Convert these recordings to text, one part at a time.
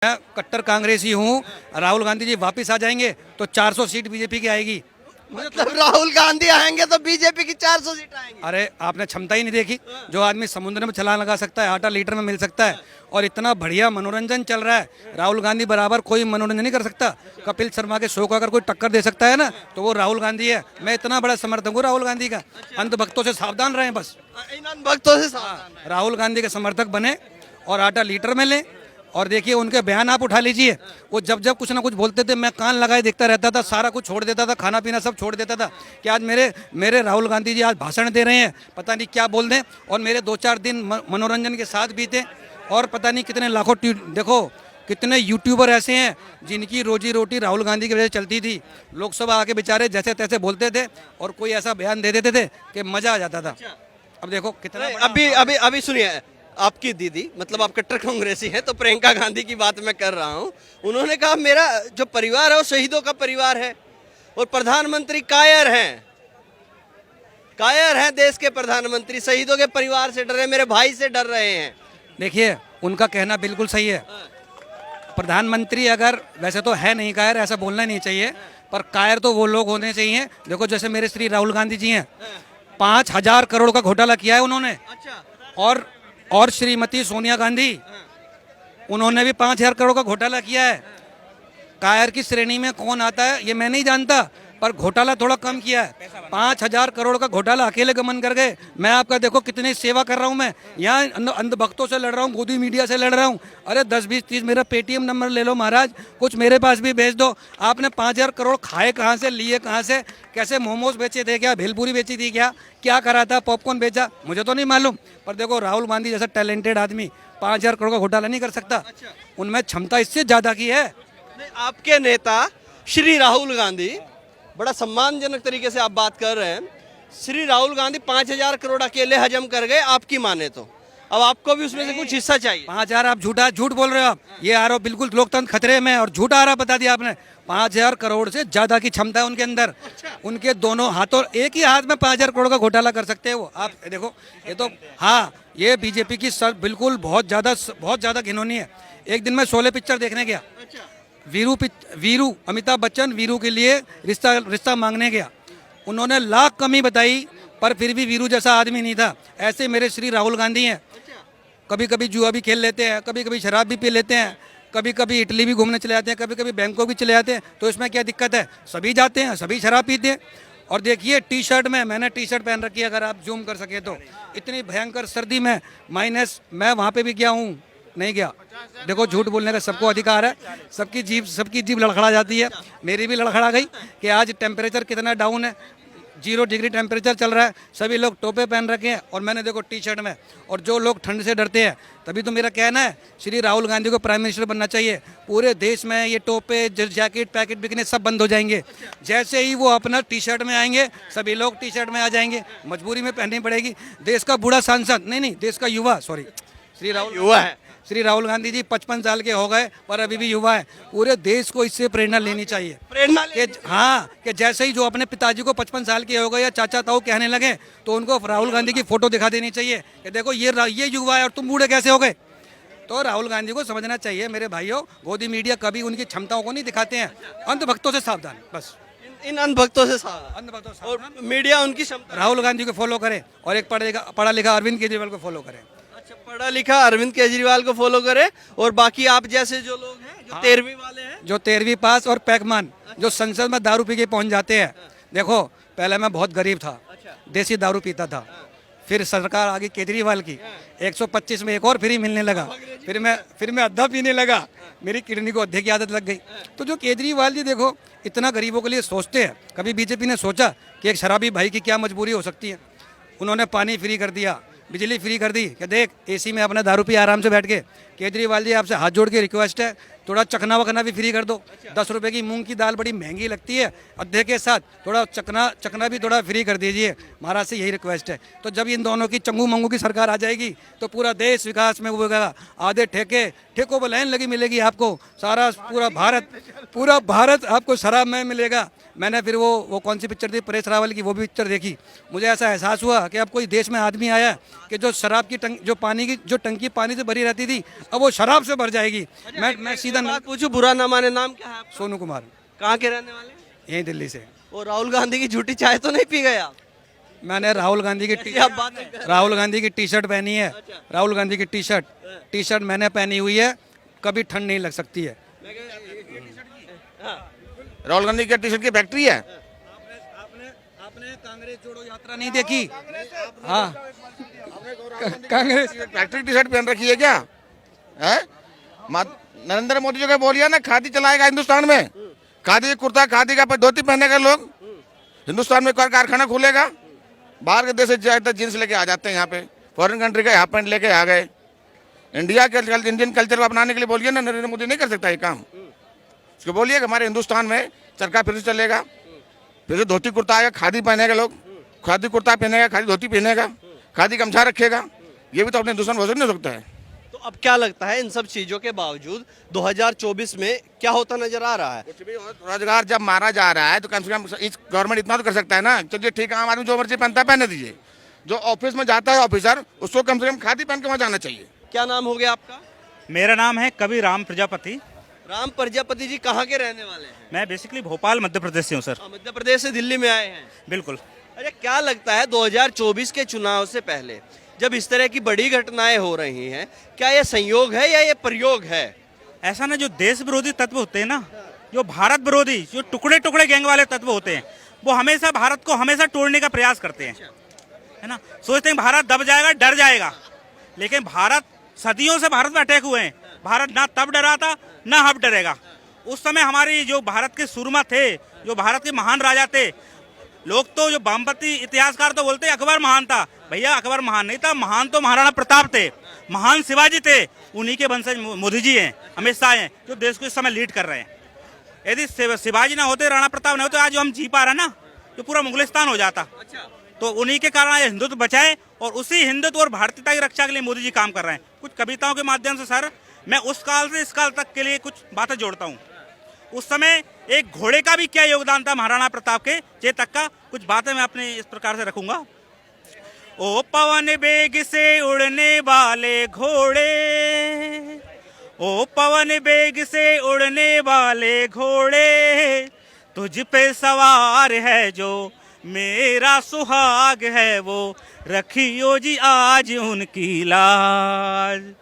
मैं कट्टर कांग्रेसी हूँ। राहुल गांधी जी वापस आ जाएंगे तो 400 सीट बीजेपी की आएगी। मतलब राहुल गांधी आएंगे तो बीजेपी की 400 सीट आएंगी। अरे आपने क्षमता ही नहीं देखी। जो आदमी समुद्र में छलांग लगा सकता है, आटा लीटर में मिल सकता है, और इतना बढ़िया मनोरंजन चल रहा है, राहुल गांधी बराबर कोई मनोरंजन नहीं कर सकता। कपिल शर्मा के शो को अगर कोई टक्कर दे सकता है ना तो वो राहुल गांधी है। मैं इतना बड़ा समर्थक हूँ राहुल गांधी का। अंधभक्तों से सावधान रहें बस। इन भक्तों से सावधान। राहुल गांधी के समर्थक बने और आटा लीटर में लें। और देखिए उनके बयान आप उठा लीजिए, वो जब जब कुछ ना कुछ बोलते थे मैं कान लगाए देखता रहता था, सारा कुछ छोड़ देता था, खाना पीना सब छोड़ देता था कि आज मेरे राहुल गांधी जी आज भाषण दे रहे हैं, पता नहीं क्या बोल दें, और मेरे 2-4 दिन मनोरंजन के साथ बीते। और पता नहीं कितने लाखों देखो कितने यूट्यूबर ऐसे हैं जिनकी रोजी रोटी राहुल गांधी की वजह से चलती थी। लोकसभा आके बेचारे जैसे तैसे बोलते थे और कोई ऐसा बयान दे देते थे कि मजा आ जाता था। अब देखो कितना अभी अभी अभी सुनिए, आपकी दीदी मतलब आप कट्टर कांग्रेसी हैं, तो प्रियंका गांधी की बात मैं कर रहा हूं। उन्होंने कहा मेरा जो परिवार है वो शहीदों का परिवार है और प्रधानमंत्री कायर हैं देश के प्रधानमंत्री, शहीदों के परिवार से डर रहे, मेरे भाई से डर रहे हैं। देखिए उनका कहना बिल्कुल सही है। प्रधानमंत्री अगर वैसे तो है नहीं कायर, ऐसा बोलना नहीं चाहिए, पर कायर तो वो लोग होने चाहिए। देखो जैसे मेरे श्री राहुल गांधी जी हैं, 5,000 करोड़ का घोटाला किया है उन्होंने। और श्रीमती सोनिया गांधी, उन्होंने भी 5,000 करोड़ का घोटाला किया है। कायर की श्रेणी में कौन आता है ये मैं नहीं जानता, पर घोटाला थोड़ा कम किया है। 5,000 करोड़ का घोटाला अकेले गमन कर गए। मैं आपका देखो कितनी सेवा कर रहा हूँ। मैं यहाँ अंधभक्तों से लड़ रहा हूँ, गोदी मीडिया से लड़ रहा हूँ। अरे 10, 20, 30 मेरा पेटीएम नंबर ले लो महाराज, कुछ मेरे पास भी भेज दो। आपने 5,000 करोड़ खाए कहाँ से, लिए कहाँ से, कैसे मोमोज बेचे थे क्या, भेलपूरी बेची थी क्या करा था, पॉपकॉर्न बेचा, मुझे तो नहीं मालूम। पर देखो राहुल गांधी जैसा टैलेंटेड आदमी 5,000 करोड़ का घोटाला नहीं कर सकता। उनमें क्षमता इससे ज़्यादा की है। आपके नेता श्री राहुल गांधी, बड़ा सम्मानजनक तरीके से आप बात कर रहे हैं, श्री राहुल गांधी 5,000 करोड़ अकेले हजम कर गए आपकी माने तो। अब आपको भी उसमें से कुछ हिस्सा चाहिए। 5,000 आप झूठ बोल रहे हो। आप ये आरोप बिल्कुल लोकतंत्र खतरे में, और झूठा आरोप बता दिया आपने। 5,000 करोड़ से ज्यादा की क्षमता है उनके अंदर। उनके दोनों हाथों, एक ही हाथ में 5,000 करोड़ का घोटाला कर सकते हैं वो। आप देखो ये तो, हाँ ये बीजेपी की बिल्कुल बहुत ज्यादा घिनौनी है। एक दिन मैं शोले पिक्चर देखने गया, वीरू अमिताभ बच्चन वीरू के लिए रिश्ता मांगने गया। उन्होंने लाख कमी बताई, पर फिर भी वीरू जैसा आदमी नहीं था। ऐसे मेरे श्री राहुल गांधी हैं। कभी कभी जुआ भी खेल लेते हैं, कभी कभी शराब भी पी लेते हैं, कभी कभी इटली भी घूमने चले जाते हैं, कभी कभी बैंकॉक भी चले जाते हैं। तो इसमें क्या दिक्कत है? सभी जाते हैं, सभी शराब पीते हैं। और देखिए टी शर्ट में, मैंने टी शर्ट पहन रखी है, अगर आप जूम कर सके तो, इतनी भयंकर सर्दी में माइनस, मैं वहाँ पे भी गया हूँ, नहीं गया। देखो झूठ बोलने का सबको अधिकार है, सबकी जीभ लड़खड़ा जाती है, मेरी भी लड़खड़ा गई कि आज टेम्परेचर कितना डाउन है, 0 डिग्री टेम्परेचर चल रहा है, सभी लोग टोपे पहन रखे हैं और मैंने देखो टी शर्ट में। और जो लोग ठंड से डरते हैं, तभी तो मेरा कहना है श्री राहुल गांधी को प्राइम मिनिस्टर बनना चाहिए। पूरे देश में ये टोपे, जैकेट, पैकेट बिकने सब बंद हो जाएंगे। जैसे ही वो अपना टी शर्ट में आएंगे, सभी लोग टी शर्ट में आ जाएंगे, मजबूरी में पहननी पड़ेगी। देश का बूढ़ा सांसद, नहीं देश का युवा, सॉरी, श्री राहुल गांधी जी 55 साल के हो गए पर अभी भी युवा है। पूरे देश को इससे प्रेरणा लेनी चाहिए। हाँ, कि जैसे ही जो अपने पिताजी को 55 साल के हो गए या चाचा ताऊ कहने लगे, तो उनको राहुल गांधी की फोटो दिखा देनी चाहिए कि देखो ये युवा है और तुम बूढ़े कैसे हो गए। तो राहुल गांधी को समझना चाहिए मेरे भाइयों, गोदी मीडिया कभी उनकी क्षमताओं को नहीं दिखाते हैं। अंधभक्तों से सावधान बस। इन अंधभक्तों से सावधान, और मीडिया उनकी क्षमता। राहुल गांधी को फॉलो करें और एक पढ़ा लिखा अरविंद केजरीवाल को फॉलो करें। पढ़ा लिखा अरविंद केजरीवाल को फॉलो करे, और बाकी आप जैसे जो लोग हैं जो 13वीं वाले हैं, जो 13वीं पास और पैकमान, जो संसद में दारू पी के पहुंच जाते हैं। देखो पहले मैं बहुत गरीब था, देसी दारू पीता था, फिर सरकार आ गई केजरीवाल की, 125 में एक और फ्री मिलने लगा, फिर मैं अद्धा पीने लगा, मेरी किडनी को अद्धे की आदत लग गई। तो जो केजरीवाल जी देखो इतना गरीबों के लिए सोचते हैं, कभी बीजेपी ने सोचा कि एक शराबी भाई की क्या मजबूरी हो सकती है? उन्होंने पानी फ्री कर दिया, बिजली फ्री कर दी कि देख एसी में अपना दारू पी आराम से बैठ के। केजरीवाल जी आपसे हाथ जोड़ के रिक्वेस्ट है, थोड़ा चखना वखना भी फ्री कर दो। 10 रुपए की मूंग की दाल बड़ी महंगी लगती है, अद्धे के साथ थोड़ा चखना भी थोड़ा फ्री कर दीजिए। महाराज से यही रिक्वेस्ट है। तो जब इन दोनों की चंगू मंगू की सरकार आ जाएगी तो पूरा देश विकास में होगा। आधे ठेकों पर लाइन लगी मिलेगी आपको, सारा पूरा भारत आपको शराब में मिलेगा। मैंने फिर वो कौन सी पिक्चर थी परेश रावल की, वो भी पिक्चर देखी। मुझे ऐसा एहसास हुआ कि अब कोई देश में आदमी आया कि जो शराब की जो पानी की जो टंकी पानी से भरी रहती थी, अब वो शराब से भर जाएगी। मैं सीधा सीधा बात पूछूं, बुरा ना माने, नाम क्या है आपका? सोनू कुमार, कहाँ के रहने वाले? यहीं दिल्ली से। और राहुल गांधी की झूठी चाय तो नहीं पी गए आप? मैंने राहुल गांधी की ऐसी आप बात नहीं कर रहे। राहुल गांधी की टी शर्ट पहनी है। राहुल गांधी की टी शर्ट मैंने पहनी हुई है, कभी ठंड नहीं लग सकती है। राहुल गांधी की टी शर्ट की फैक्ट्री है। आपने कांग्रेस जोड़ो यात्रा नहीं देखी? हाँ, कांग्रेस फैक्ट्री टी शर्ट पहन रखी है क्या है? नरेंद्र मोदी जी को बोलिए ना, खादी चलाएगा हिंदुस्तान में, खादी कुर्ता, खादी का धोती पहनेगा लोग, हिंदुस्तान में कारखाना खुलेगा। बाहर के देश से ज्यादा जींस लेके आ जाते हैं यहाँ पे, फॉरेन कंट्री का हाफ पैंट लेके आ गए। इंडिया के इंडियन कल्चर को अपनाने के लिए बोलिए ना, नरेंद्र मोदी नहीं कर सकता ये काम। उसको बोलिए कि हमारे हिंदुस्तान में चरखा फिर से चलेगा, फिर से धोती कुर्ता आएगा, खादी पहनेगा लोग, खादी कुर्ता पहनेगा, खादी धोती पहनेगा, खादी गमछा रखेगा। ये भी तो अपने हिंदुस्तान में हो नहीं सकता है। तो अब क्या लगता है इन सब चीजों के बावजूद 2024 में क्या होता नजर आ रहा है? कुछ भी हो, रोजगार जब मारा जा रहा है तो कम से कम इस गवर्नमेंट इतना तो कर सकता है ना। चलिए ठीक है, आम आदमी जो मर्जी पहनता है पहने दीजिए, जो ऑफिस में जाता है ऑफिसर, उसको कम से कम खादी पहन के वहाँ जाना चाहिए। क्या नाम हो गया आपका? मेरा नाम है कवि राम प्रजापति। राम प्रजापति जी कहाँ के रहने वाले हैं? मैं बेसिकली भोपाल मध्य प्रदेश से हूँ सर। मध्य प्रदेश से दिल्ली में आए हैं। बिल्कुल। अरे क्या लगता है 2024 के चुनाव से पहले जब इस तरह की बड़ी घटनाएं हो रही हैं, क्या ये संयोग है या ये प्रयोग है? ऐसा ना, जो देश विरोधी तत्व होते हैं ना, जो भारत विरोधी, जो टुकड़े टुकड़े गैंग वाले तत्व होते हैं, वो हमेशा भारत को हमेशा तोड़ने का प्रयास करते हैं, है ना। सोचते हैं भारत दब जाएगा, डर जाएगा, लेकिन भारत सदियों से भारत में अटैक हुए हैं। भारत ना तब डरा था, ना अब डरेगा। उस समय हमारी जो भारत के सूरमा थे, जो भारत के महान राजा थे, लोग तो जो वामपंथी इतिहासकार तो बोलते हैं अकबर महान था। भैया अकबर महान नहीं था, महान तो महाराणा प्रताप थे, महान शिवाजी थे। उन्हीं के वंशज मोदी जी हैं, अमित शाह हैं, जो देश को इस समय लीड कर रहे हैं। यदि शिवाजी ना होते, राणा प्रताप ना होते, आज जो हम जी पा रहे हैं ना, जो पूरा मुगलिस्तान हो जाता। तो उन्हीं के कारण ये हिंदुत्व बचाए, और उसी हिंदुत्व और भारतीयता की रक्षा के लिए मोदी जी काम कर रहे हैं। कुछ कविताओं के माध्यम से सर, मैं उस काल से इस काल तक के लिए कुछ बातें जोड़ता हूँ। उस समय एक घोड़े का भी क्या योगदान था महाराणा प्रताप के, चेतक का। कुछ बातें मैं अपने इस प्रकार से रखूंगा। ओ पवन बेग से उड़ने वाले घोड़े, ओ पवन बेग से उड़ने वाले घोड़े, तुझ पे सवार है जो मेरा सुहाग है, वो रखियो जी आज उनकी लाज।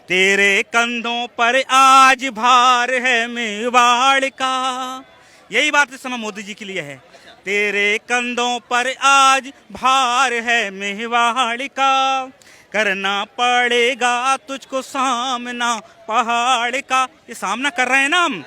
तेरे कंधों पर आज भार है मेवाड़ का। यही बात इस समय मोदी जी के लिए है। तेरे कंधों पर आज भार है मेवाड़ का, करना पड़ेगा तुझको सामना पहाड़ का। ये सामना कर रहे हैं ना हम।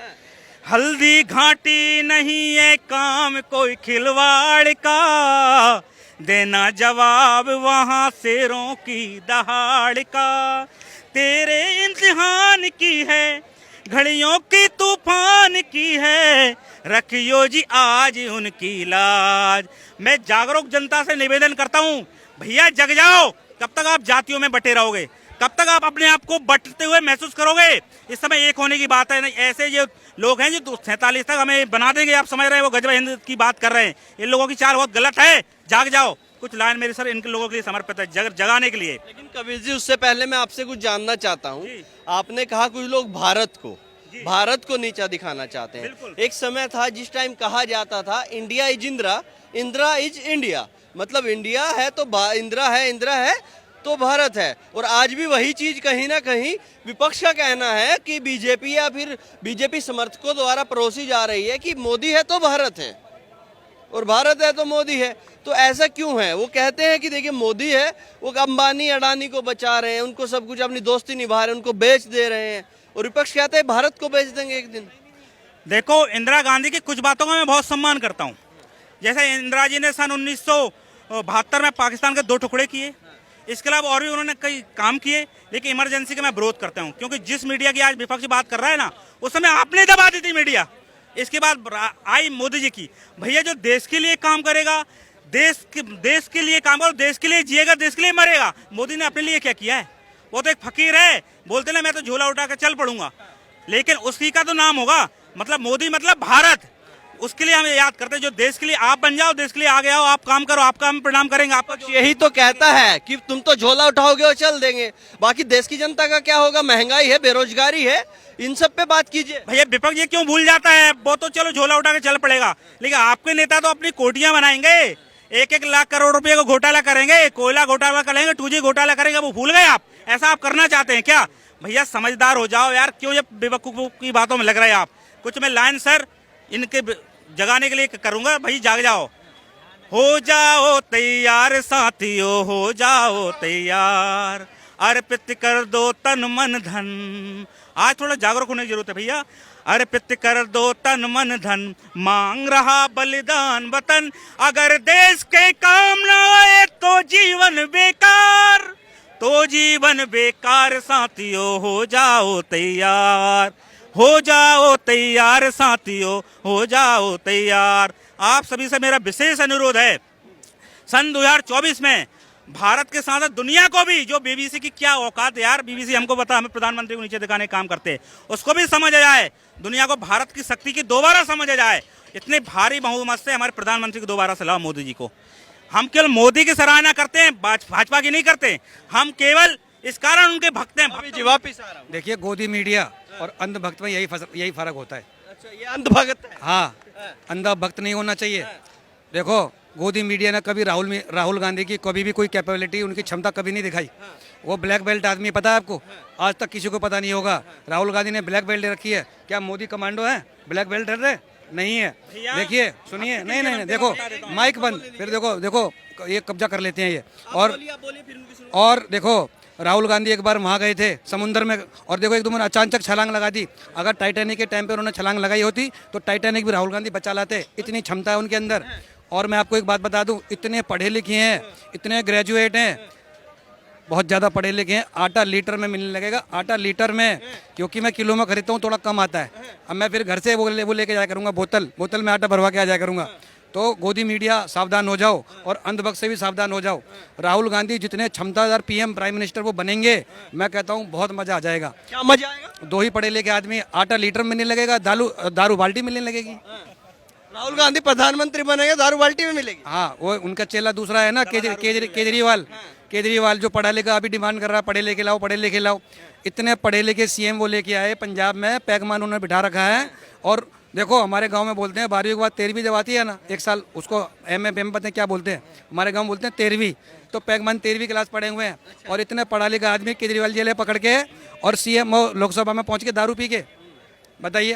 हल्दी घाटी नहीं है काम कोई खिलवाड़ का, देना जवाब वहाँ शेरों की दहाड़ का। तेरे इम्तिहान की है, घड़ियों की तूफान की है, रखियो जी आज उनकी लाज। मैं जागरूक जनता से निवेदन करता हूँ, भैया जग जाओ। कब तक आप जातियों में बटे रहोगे? कब तक आप अपने आप को बटते हुए महसूस करोगे? इस समय एक होने की बात है। नहीं, ऐसे जो लोग हैं जो 47 तक हमें बना देंगे, आप समझ रहे हैं, वो गजब हिंद की बात कर रहे हैं। इन लोगों की चाल बहुत गलत है। जाग जाओ। कुछ लाइन मेरे सर इनके लोगों के लिए समर्पित है, जगाने के लिए। लेकिन कबीर जी, उससे पहले मैं आपसे कुछ जानना चाहता हूँ। आपने कहा कुछ लोग भारत को नीचा दिखाना चाहते हैं। एक समय था जिस टाइम कहा जाता था India is Indira, Indira is India, मतलब इंडिया है तो इंदिरा है, इंदिरा है तो भारत है। और आज भी वही चीज कहीं ना कहीं विपक्ष का कहना है कि बीजेपी या फिर बीजेपी समर्थकों द्वारा परोसी जा रही है कि मोदी है तो भारत है और भारत है तो मोदी है। तो ऐसा क्यों है? वो कहते हैं कि देखिए मोदी है, वो अंबानी अडानी को बचा रहे हैं, उनको सब कुछ अपनी दोस्ती निभा रहे हैं, उनको बेच दे रहे हैं। और विपक्ष कहते हैं भारत को बेच देंगे एक दिन। देखो, इंदिरा गांधी की कुछ बातों का मैं बहुत सम्मान करता हूँ। जैसे इंदिरा जी ने सन 1972 में पाकिस्तान के 2 टुकड़े किए। इसके अलावा और भी उन्होंने कई काम किए, लेकिन इमरजेंसी का मैं विरोध करता हूँ, क्योंकि जिस मीडिया की आज विपक्ष बात कर रहा है ना, उस समय आपने दबा दी थी मीडिया। इसके बाद आई मोदी जी की। भैया जो देश के लिए काम करेगा, देश के लिए काम करो, देश के लिए जिएगा, देश के लिए मरेगा। मोदी ने अपने लिए क्या किया है? वो तो एक फकीर है, बोलते ना मैं तो झोला उठा कर चल पड़ूंगा, लेकिन उसी का तो नाम होगा। मतलब मोदी मतलब भारत। उसके लिए हमें याद करते हैं। जो देश के लिए आप बन जाओ, देश के लिए आगे आओ, आप काम करो, आपका हम प्रणाम करेंगे। आपका जो यही तो कहता है कि तुम तो झोला उठाओगे और चल देंगे, बाकी देश की जनता का क्या होगा? महंगाई है, बेरोजगारी है, इन सब पे बात कीजिए। भैया विपक्ष ये क्यों भूल जाता है? वो तो चलो झोला उठा के चल पड़ेगा, लेकिन आपके नेता तो अपनी कोटियां बनाएंगे, 1-1 लाख करोड़ रुपए का घोटाला करेंगे, कोयला घोटाला करेंगे, 2G घोटाला करेंगे। वो भूल गए आप? ऐसा आप करना चाहते हैं क्या? भैया समझदार हो जाओ यार, क्यों ये बेवकूफों की बातों में लग रहे हैं आप? कुछ मैं लाइन सर इनके जगाने के लिए करूंगा, भाई जाग जाओ। हो जाओ तैयार साथियों, हो जाओ तैयार, अर्पित कर दो तन मन धन। आज थोड़ा जागरूक होने की जरूरत है भैया। अर्पित कर दो तन मन धन, मांग रहा बलिदान वतन, अगर देश के काम न आए तो जीवन बेकार, तो जीवन बेकार साथियों, हो जाओ तैयार, हो जाओ तैयार साथियों, हो जाओ तैयार। आप सभी से मेरा विशेष अनुरोध है, सन 2024 में भारत के साथ दुनिया को भी, जो बीबीसी की क्या औकात है यार, बीबीसी हमको पता, हमें प्रधानमंत्री को नीचे दिखाने काम करते हैं, उसको भी समझ आ जाए, दुनिया को भारत की शक्ति की दोबारा समझ आ जाए। इतने भारी बहुमत से हमारे प्रधानमंत्री को दोबारा सलाह मोदी जी को। हम केवल मोदी की सराहना करते हैं, भाजपा की नहीं करते। हम केवल इस कारण उनके भक्त हैं। वापिस आ रहा हूँ। देखिए गोदी मीडिया और अंधभक्त में यही फर्क होता है। अच्छा, ये अंधभक्त है। हाँ, अंधभक्त नहीं होना चाहिए। देखो गोदी मीडिया ने कभी राहुल गांधी की कभी भी कोई कैपेबिलिटी, उनकी क्षमता कभी नहीं दिखाई। वो ब्लैक बेल्ट आदमी, पता है आपको? आज तक किसी को पता नहीं होगा। राहुल गांधी ने ब्लैक बेल्ट रखी है। क्या मोदी कमांडो है? ब्लैक बेल्ट है? नहीं है। देखिए सुनिए, नहीं, देखो माइक बंद, फिर देखो ये कब्जा कर लेते हैं ये। और देखो राहुल गांधी एक बार वहाँ गए थे समुद्र में, और देखो एकदम अचानक छलांग लगा दी। अगर टाइटैनिक के टाइम पे उन्होंने छलांग लगाई होती तो टाइटैनिक भी राहुल गांधी बचा लाते। इतनी क्षमता है उनके अंदर। और मैं आपको एक बात बता दूं, इतने पढ़े लिखे हैं, इतने ग्रेजुएट हैं, बहुत ज़्यादा पढ़े लिखे हैं। आटा लीटर में मिलने लगेगा, आटा लीटर में, क्योंकि मैं किलो में खरीदता हूँ, थोड़ा कम आता है। अब मैं फिर घर से वो लेके जाया करूँगा, बोतल में आटा भरवा के आ जाया करूँगा। तो गोदी मीडिया सावधान हो जाओ, और अंधभक्त से भी सावधान हो जाओ। राहुल गांधी जितने क्षमताधार पीएम प्राइम मिनिस्टर वो बनेंगे, मैं कहता हूँ बहुत मजा आ जाएगा। क्या मजा आएगा? 2 ही पढ़े लिखे आदमी, आटा लीटर में मिलने लगेगा, दारू बाल्टी मिलने लगेगी। राहुल गांधी प्रधानमंत्री बनेंगे, दारू बाल्टी में मिलेगी। हाँ, वो उनका चेला दूसरा है ना, केजरीवाल जो पढ़ा लिखा अभी डिमांड कर रहा है, पढ़े लिखे लाओ। इतने पढ़े लिखे सीएम वो लेके आए पंजाब में, पैगमान उन्होंने बिठा रखा है। और देखो हमारे गांव में बोलते हैं 12वीं के बाद 13वीं जब आती है ना, एक साल, उसको एम पता है क्या बोलते हैं, हमारे गाँव बोलते हैं 13वीं। तो पैगमान 13वीं क्लास पढ़े हुए हैं, और इतने पढ़ा लिखा आदमी केजरीवाल जेल पकड़ के और सीएम लोकसभा में पहुँच के दारू पी के, बताइए।